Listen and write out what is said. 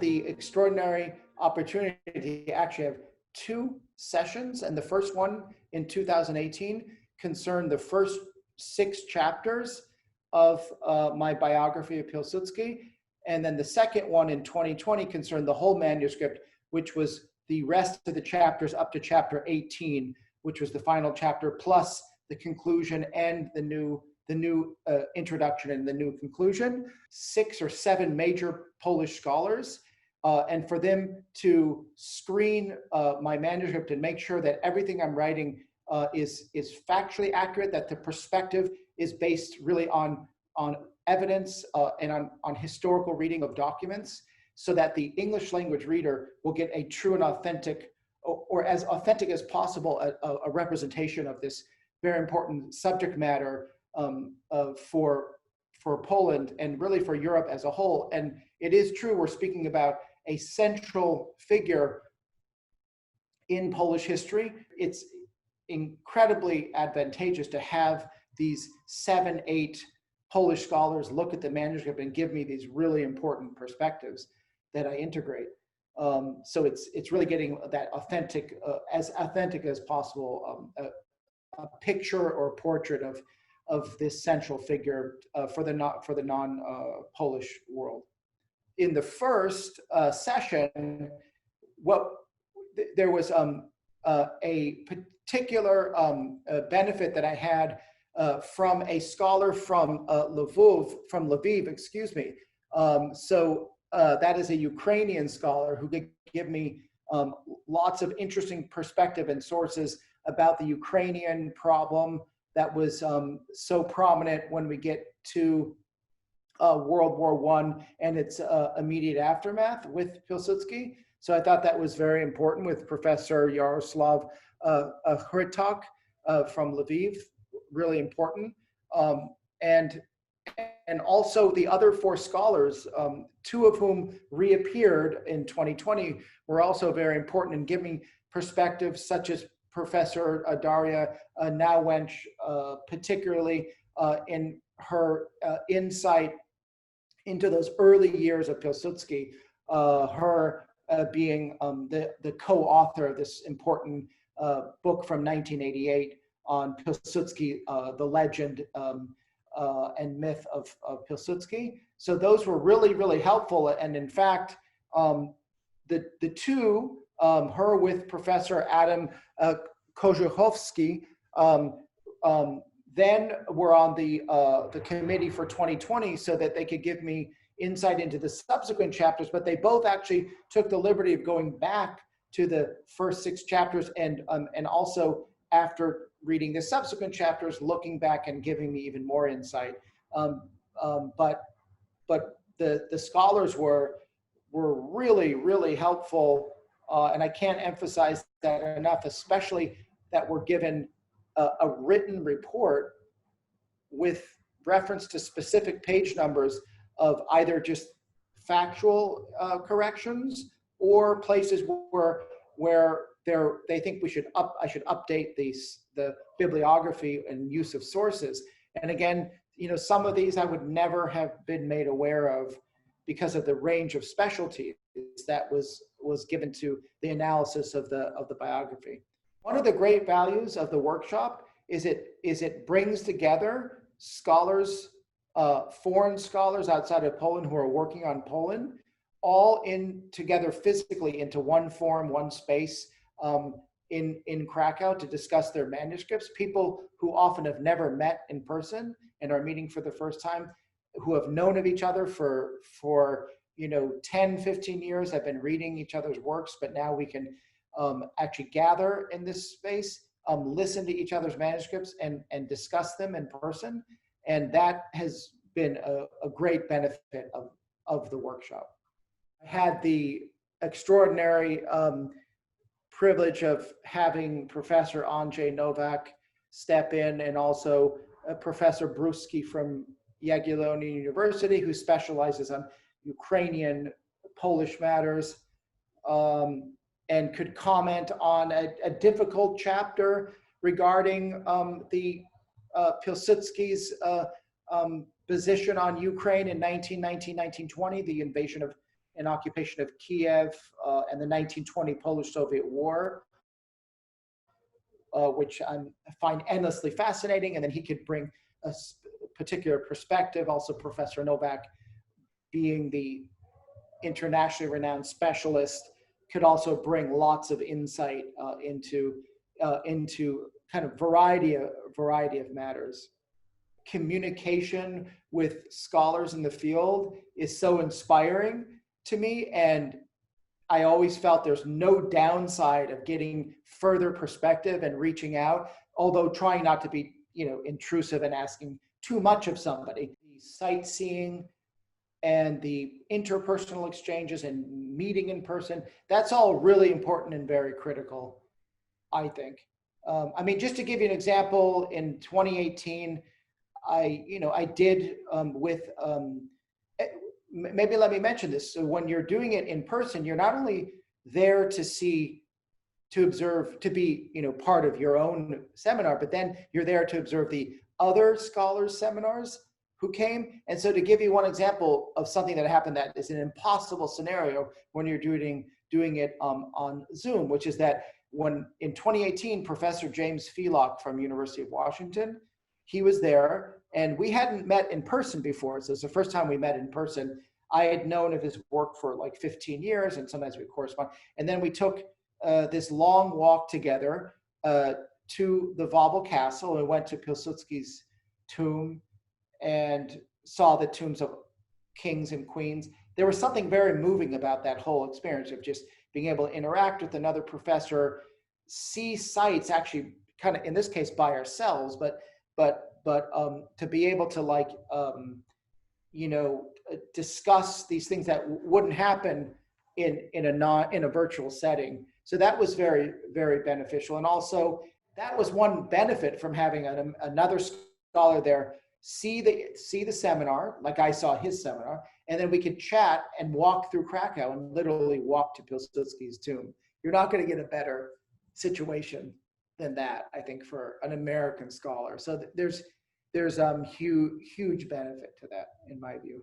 the extraordinary opportunity to actually have 2 sessions, and the first one in 2018 concerned the first 6 chapters of my biography of Piłsudski, and then the second one in 2020 concerned the whole manuscript, which was the rest of the chapters up to chapter 18, which was the final chapter, plus the conclusion and the new introduction and the new conclusion. 6 or 7 major Polish scholars, and for them to screen my manuscript and make sure that everything I'm writing is factually accurate, that the perspective is based really on evidence and on historical reading of documents, so that the English language reader will get a true and authentic, or as authentic as possible, a representation of this very important subject matter for Poland and really for Europe as a whole. And it is true, we're speaking about a central figure in Polish history. It's incredibly advantageous to have these 7, 8 Polish scholars look at the manuscript and give me these really important perspectives that I integrate. So it's really getting that authentic, as authentic as possible, a picture or portrait of this central figure for the non-Polish world. In the first session, there was a particular benefit that I had from a scholar from Lviv, excuse me. That is a Ukrainian scholar who could give me lots of interesting perspective and sources about the Ukrainian problem that was so prominent when we get to World War I and its immediate aftermath with Piłsudski. So I thought that was very important with Professor Yaroslav Hrytok from Lviv, really important. And also the other 4 scholars, 2 of whom reappeared in 2020, were also very important in giving perspectives, such as Professor Daria Nauwench, particularly in her insight into those early years of Piłsudski, her being the co-author of this important book from 1988 on Piłsudski, the legend and myth of Piłsudski. So those were really, really helpful. And in fact, the 2, her with Professor Adam Kożuchowski, then were on the committee for 2020 so that they could give me insight into the subsequent chapters, but they both actually took the liberty of going back to the first 6 chapters and also after reading the subsequent chapters, looking back and giving me even more insight. But the scholars were really, really helpful, and I can't emphasize that enough, especially that we're given a written report with reference to specific page numbers of either just factual corrections or places where they think I should update the bibliography and use of sources. And again, some of these I would never have been made aware of because of the range of specialties that was given to the analysis of the biography. One of the great values of the workshop is it brings together scholars, foreign scholars outside of Poland who are working on Poland, all together physically into one forum, one space in Krakow to discuss their manuscripts. People who often have never met in person and are meeting for the first time, who have known of each other for 10, 15 years, have been reading each other's works, but now we can actually gather in this space, listen to each other's manuscripts and discuss them in person. And that has been a great benefit of the workshop. I had the extraordinary privilege of having Professor Andrzej Nowak step in, and also Professor Brusky from Jagiellonian University, who specializes on Ukrainian Polish matters, and could comment on a difficult chapter regarding the Piłsudski's position on Ukraine in 1919-1920, the invasion of an occupation of Kiev and the 1920 Polish-Soviet War, which I find endlessly fascinating. And then he could bring a particular perspective. Also, Professor Novak, being the internationally renowned specialist, could also bring lots of insight into kind of variety of matters. Communication with scholars in the field is so inspiring to me, and I always felt there's no downside of getting further perspective and reaching out, although trying not to be, intrusive and asking too much of somebody. The sightseeing and the interpersonal exchanges and meeting in person, that's all really important and very critical, I think. Just to give you an example, in 2018, I did maybe let me mention this. So when you're doing it in person, you're not only there to observe, to be, part of your own seminar, but then you're there to observe the other scholars' seminars who came. And so to give you one example of something that happened that is an impossible scenario when you're doing it on Zoom, which is that when in 2018, Professor James Phelock from University of Washington, he was there, and we hadn't met in person before. So it's the first time we met in person. I had known of his work for like 15 years, and sometimes we correspond. And then we took this long walk together to the Wawel Castle and went to Piłsudski's tomb and saw the tombs of kings and queens. There was something very moving about that whole experience of just being able to interact with another professor, see sites actually kind of, in this case, by ourselves, but to be able to discuss these things that wouldn't happen in a virtual setting. So that was very, very beneficial. And also that was one benefit from having another scholar there, see the seminar, like I saw his seminar, and then we could chat and walk through Krakow and literally walk to Piłsudski's tomb. You're not going to get a better situation than that, I think, for an American scholar. So there's huge benefit to that, in my view.